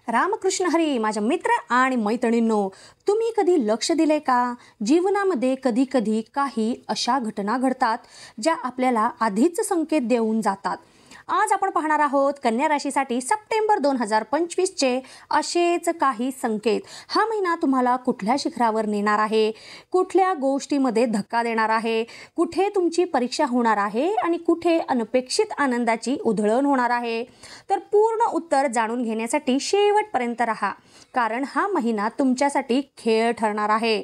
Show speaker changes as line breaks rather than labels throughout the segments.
रामकृष्ण हरी माझ्या मित्र आणि मैत्रिणींनो, तुम्ही कधी लक्ष दिले का? जीवनामध्ये कधी कधी काही अशा घटना घडतात ज्या आपल्याला आधीच संकेत देऊन जातात. आज आपण पाहणार आहोत कन्या राशीसाठी सप्टेंबर 2025चे असेच काही संकेत. हा महिना तुम्हाला कुठल्या शिखरावर नेणार आहे, कुठल्या गोष्टीमध्ये धक्का देणार आहे, कुठे तुमची परीक्षा होणार आहे आणि कुठे अनपेक्षित आनंदाची उधळण होणार आहे. तर पूर्ण उत्तर जाणून घेण्यासाठी शेवटपर्यंत राहा, कारण हा महिना तुमच्यासाठी खेळ ठरणार आहे.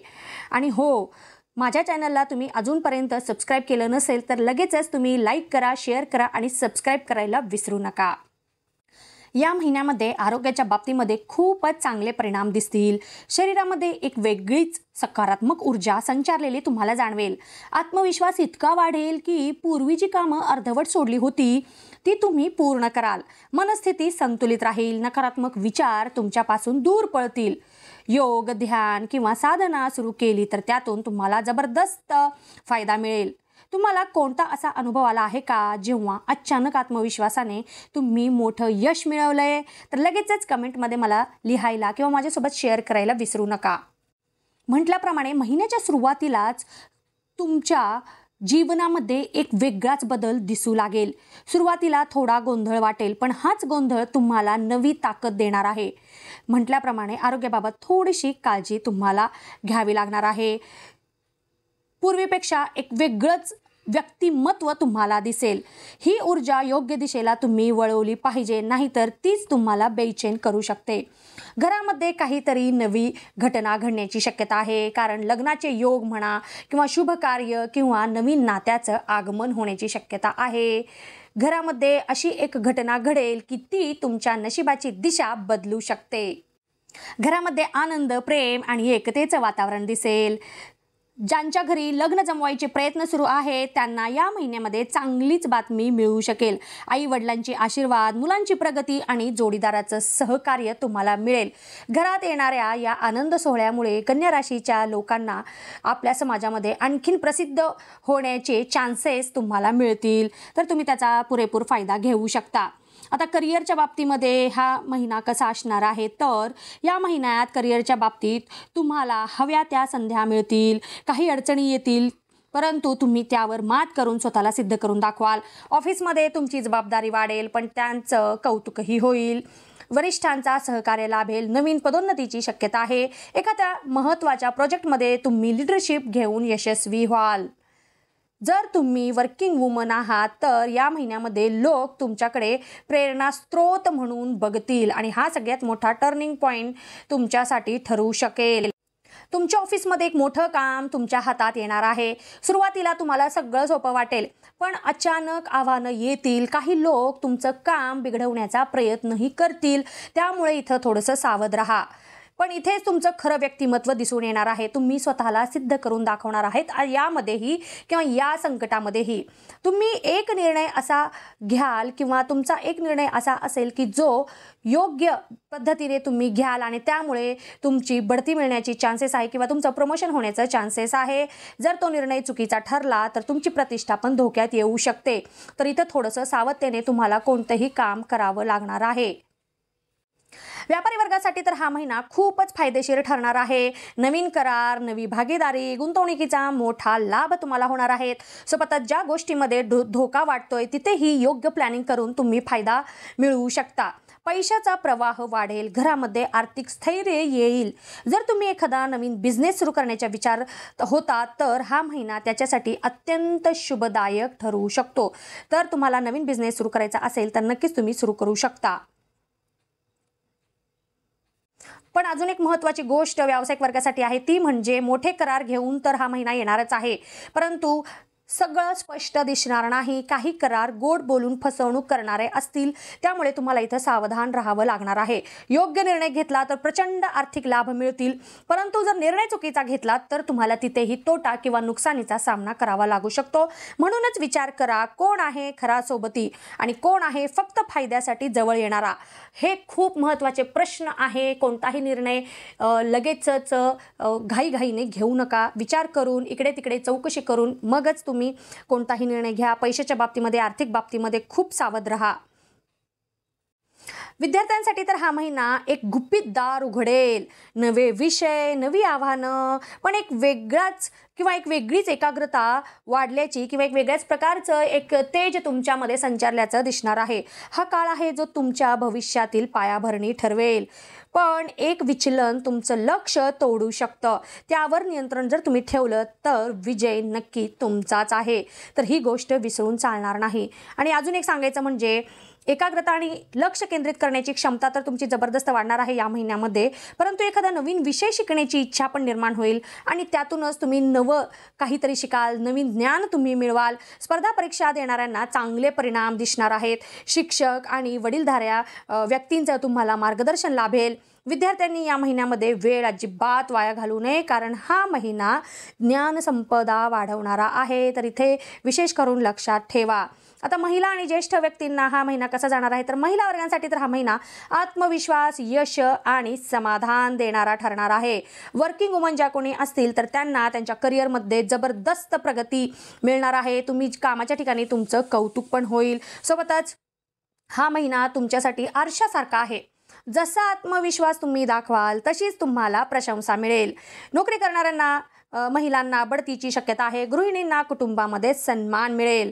आणि हो, माझ्या चॅनलला तुम्ही अजूनपर्यंत सबस्क्राईब केलं नसेल तर लगेचच तुम्ही लाईक करा, शेअर करा आणि सबस्क्राईब करायला विसरू नका. या महिन्यामध्ये आरोग्याच्या बाबतीमध्ये खूपच चांगले परिणाम दिसतील. शरीरामध्ये एक वेगळीच सकारात्मक ऊर्जा संचारलेली तुम्हाला जाणवेल. आत्मविश्वास इतका वाढेल की पूर्वी जी कामं अर्धवट सोडली होती ती तुम्ही पूर्ण कराल. मनस्थिती संतुलित राहील. नकारात्मक विचार तुमच्यापासून दूर पळतील. योग, ध्यान किंवा साधना सुरू केली तर त्यातून तुम्हाला जबरदस्त फायदा मिळेल. तुम्हाला कोणता असा अनुभव आला आहे का जेव्हा अचानक आत्मविश्वासाने तुम्ही मोठं यश मिळवलंय? तर लगेचच कमेंटमध्ये मला लिहायला किंवा माझ्यासोबत शेअर करायला विसरू नका. म्हटल्याप्रमाणे महिन्याच्या सुरुवातीलाच तुमच्या जीवनामध्ये एक वेगळाच बदल दिसू लागेल. सुरुवातीला थोडा गोंधळ वाटेल, पण हाच गोंधळ तुम्हाला नवी ताकद देणार आहे. म्हटल्याप्रमाणे आरोग्याबाबत थोडीशी काळजी तुम्हाला घ्यावी लागणार आहे. पूर्वीपेक्षा एक वेगळंच व्यक्तिमत्व तुम्हाला दिसेल. ही ऊर्जा योग्य दिशेला तुम्ही वळवली पाहिजे, नाहीतर तीच तुम्हाला बेचैन करू शकते. घरामध्ये काहीतरी नवी घटना घडण्याची शक्यता आहे, कारण लग्नाचे योग म्हणा किंवा शुभ कार्य किंवा नवीन नात्याचं आगमन होण्याची शक्यता आहे. घरामध्ये अशी एक घटना घडेल की ती तुमच्या नशिबाची दिशा बदलू शकते. घरामध्ये आनंद, प्रेम आणि एकतेचं वातावरण दिसेल. ज्यांच्या घरी लग्न जमवायचे प्रयत्न सुरू आहेत त्यांना या महिन्यामध्ये चांगलीच बातमी मिळू शकेल. आई वडिलांचे आशीर्वाद, मुलांची प्रगती आणि जोडीदाराचं सहकार्य तुम्हाला मिळेल. घरात येणाऱ्या या आनंद सोहळ्यामुळे कन्या राशीच्या लोकांना आपल्या समाजामध्ये आणखीन प्रसिद्ध होण्याचे चान्सेस तुम्हाला मिळतील, तर तुम्ही त्याचा पुरेपूर फायदा घेऊ शकता. आता करिअरच्या बाबतीमध्ये हा महिना कसा असणार आहे, तर या महिन्यात करिअरच्या बाबतीत तुम्हाला हव्या त्या संध्या मिळतील. काही अडचणी येतील, परंतु तुम्ही त्यावर मात करून स्वतःला सिद्ध करून दाखवाल. ऑफिसमध्ये तुमची जबाबदारी वाढेल, पण त्यांचं कौतुकही होईल. वरिष्ठांचा सहकार्य लाभेल. नवीन पदोन्नतीची शक्यता आहे. एखाद्या महत्त्वाच्या प्रोजेक्टमध्ये तुम्ही लीडरशिप घेऊन यशस्वी व्हाल. जर तुम्ही वर्किंग वुमन आहात तर या महिन्यामध्ये लोक तुमच्याकडे प्रेरणास्त्रोत म्हणून बघतील आणि हा सगळ्यात मोठा टर्निंग पॉईंट तुमच्यासाठी ठरू शकेल. तुमच्या ऑफिसमध्ये एक मोठं काम तुमच्या हातात येणार आहे. सुरुवातीला तुम्हाला सगळं सोपं वाटेल, पण अचानक आव्हानं येतील. काही लोक तुमचं काम बिघडवण्याचा प्रयत्नही करतील, त्यामुळे इथं थोडंसं सावध राहा. पण इथेच तुमचं खरं व्यक्तिमत्व दिसून येणार आहे. तुम्ही स्वतःला सिद्ध करून दाखवणार आहेत. यामध्येही किंवा या संकटामध्येही तुम्ही एक निर्णय असा घ्याल किंवा तुमचा एक निर्णय असा असेल की जो योग्य पद्धतीने तुम्ही घ्याल आणि त्यामुळे तुमची बढती मिळण्याची चान्सेस आहे किंवा तुमचं प्रमोशन होण्याचं चान्सेस आहे. जर तो निर्णय चुकीचा ठरला तर तुमची प्रतिष्ठा पण धोक्यात येऊ शकते. तर इथं थोडंसं सावधतेने तुम्हाला कोणतंही काम करावं लागणार आहे. व्यापारी वर्गासाठी तर हा महिना खूपच फायदेशीर ठरणार आहे. नवीन करार, नवी भागीदारी, गुंतवणुकीचा मोठा लाभ तुम्हाला होणार आहेत. सोबतच ज्या गोष्टीमध्ये धोका वाटतोय तिथेही योग्य प्लॅनिंग करून तुम्ही फायदा मिळवू शकता. पैशाचा प्रवाह वाढेल. घरामध्ये आर्थिक स्थैर्य येईल. जर तुम्ही एखादा नवीन बिझनेस सुरू करण्याचा विचार होता तर हा महिना त्याच्यासाठी अत्यंत शुभदायक ठरू शकतो. तर तुम्हाला नवीन बिझनेस सुरू करायचा असेल तर नक्कीच तुम्ही सुरू करू शकता. पण अजून एक महत्त्वाची गोष्ट व्यावसायिक वर्गासाठी आहे, ती म्हणजे मोठे करार घेऊन तर हा महिना येणारच आहे, परंतु सगळं स्पष्ट दिसणार नाही. काही करार गोड बोलून फसवणूक करणारे असतील, त्यामुळे तुम्हाला इथं सावधान राहावं लागणार आहे. योग्य निर्णय घेतला तर प्रचंड आर्थिक लाभ मिळतील, परंतु जर निर्णय चुकीचा घेतला तर तुम्हाला तिथेही तोटा किंवा नुकसानीचा सामना करावा लागू शकतो. म्हणूनच विचार करा, कोण आहे खरा सोबती आणि कोण आहे फक्त फायद्यासाठी जवळ येणारा. हे खूप महत्त्वाचे प्रश्न आहे. कोणताही निर्णय लगेचच घाईघाईने घेऊ नका. विचार करून, इकडे तिकडे चौकशी करून मगच तुम्ही कोणताही निर्णय घ्या. पैशाच्या बाबतीमध्ये, आर्थिक बाबतीमध्ये खूप सावध राहा. विद्यार्थ्यांसाठी तर हा महिना एक गुपित दार उघडेल. नवे विषय, नवी आव्हानं, पण एक वेगळाच किंवा एक वेगळीच एकाग्रता वाढल्याची किंवा एक वेगळ्याच प्रकारचं एक तेज तुमच्यामध्ये संचारल्याचं दिसणार आहे. हा काळ आहे जो तुमच्या भविष्यातील पायाभरणी ठरवेल. पण एक विचलन तुमचं लक्ष तोडू शकतं. त्यावर नियंत्रण जर तुम्ही ठेवलं तर विजय नक्की तुमचाच आहे. तर ही गोष्ट विसरून चालणार नाही. आणि अजून एक सांगायचं म्हणजे एकाग्रता आणि लक्ष केंद्रित करण्याची क्षमता तर तुमची जबरदस्त वाढणार आहे या महिन्यामध्ये. परंतु एखादा नवीन विषय शिकण्याची इच्छा पण निर्माण होईल आणि त्यातूनच तुम्ही नवं काहीतरी शिकाल, नवीन ज्ञान तुम्ही मिळवाल. स्पर्धा परीक्षा देणाऱ्यांना चांगले परिणाम दिसणार आहेत. शिक्षक आणि वडीलधाऱ्या व्यक्तींचं तुम्हाला मार्गदर्शन लाभेल. विद्यार्थ्यांनी या महिन्यामध्ये वेळ अजिबात वाया घालू नये, कारण हा महिना ज्ञानसंपदा वाढवणारा आहे. तर इथे विशेष करून लक्षात ठेवा. आता महिला आणि ज्येष्ठ व्यक्तींना हा महिना कसा जाणार आहे, तर महिला वर्गांसाठी तर हा महिना आत्मविश्वास, यश आणि समाधान देणारा ठरणार आहे. वर्किंग वुमन ज्या कोणी असतील तर त्यांना त्यांच्या करिअरमध्ये जबरदस्त प्रगती मिळणार आहे. तुम्ही कामाच्या ठिकाणी तुमचं कौतुक पण होईल. सोबतच हा महिना तुमच्यासाठी आरशासारखा आहे. जसा आत्मविश्वास तुम्ही दाखवाल तशीच तुम्हाला प्रशंसा मिळेल. नोकरी करणाऱ्यांना महिलांना बढतीची शक्यता आहे. गृहिणींना कुटुंबामध्ये सन्मान मिळेल.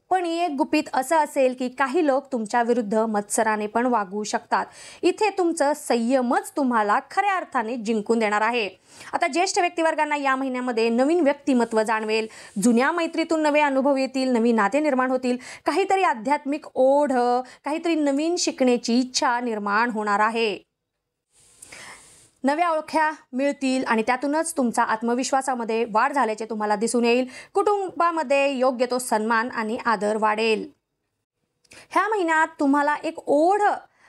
पण एक गुपित असं असेल की काही लोक तुमच्या विरुद्ध मत्सराने पण वागू शकतात. इथे तुमचं संयमच तुम्हाला खऱ्या अर्थाने जिंकून देणार आहे. आता ज्येष्ठ व्यक्तिवर्गांना या महिन्यामध्ये नवीन व्यक्तिमत्व जाणवेल. जुन्या मैत्रीतून नवे अनुभव येतील, नवी नाते निर्माण होतील. काहीतरी आध्यात्मिक ओढ, काहीतरी नवीन शिकण्याची इच्छा निर्माण होणार आहे. नव्या ओळख्या मिळतील आणि त्यातूनच तुमचा आत्मविश्वासामध्ये वाढ झाल्याचे तुम्हाला दिसून येईल. कुटुंबामध्ये योग्य तो सन्मान आणि आदर वाढेल. ह्या महिन्यात तुम्हाला एक ओढ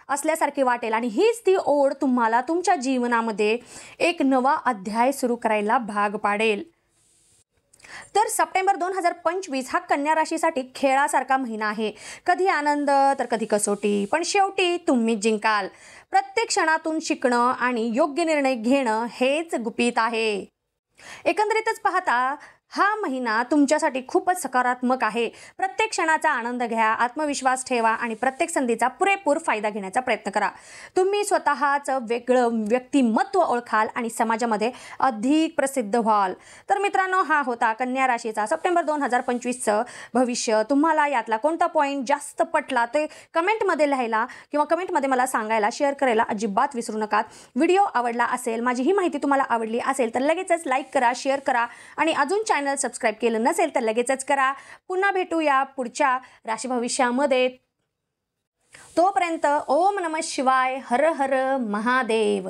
असल्यासारखे वाटेल आणि हीच ती ओढ तुम्हाला तुमच्या जीवनामध्ये एक नवा अध्याय सुरू करायला भाग पाडेल. तर सप्टेंबर 2025 हा कन्या राशीसाठी खेळासारखा महिना आहे. कधी आनंद तर कधी कसोटी, पण शेवटी तुम्ही जिंकाल. प्रत्येक क्षणातून शिकणं आणि योग्य निर्णय घेणं हेच गुपित आहे. एकंदरीतच पाहता हा महिना तुमच्यासाठी खूपच सकारात्मक आहे. प्रत्येक क्षणाचा आनंद घ्या, आत्मविश्वास ठेवा आणि प्रत्येक संधीचा पुरेपूर फायदा घेण्याचा प्रयत्न करा. तुम्ही स्वतःचं वेगळं व्यक्तिमत्व ओळखाल आणि समाजामध्ये अधिक प्रसिद्ध व्हाल. तर मित्रांनो, हा होता कन्या राशीचा सप्टेंबर 2025चं भविष्य. तुम्हाला यातला कोणता पॉईंट जास्त पटला ते कमेंटमध्ये लिहायला किंवा कमेंटमध्ये मला सांगायला, शेअर करायला अजिबात विसरू नका. व्हिडिओ आवडला असेल, माझी ही माहिती तुम्हाला आवडली असेल तर लगेचच लाईक करा, शेअर करा आणि अजून चॅनल सबस्क्राइब केलं नसेल तर लगेचच करा. पुन्हा भेटूया पुढच्या राशी भविष्यामध्ये. तोपर्यंत ओम नमः शिवाय, हर हर महादेव.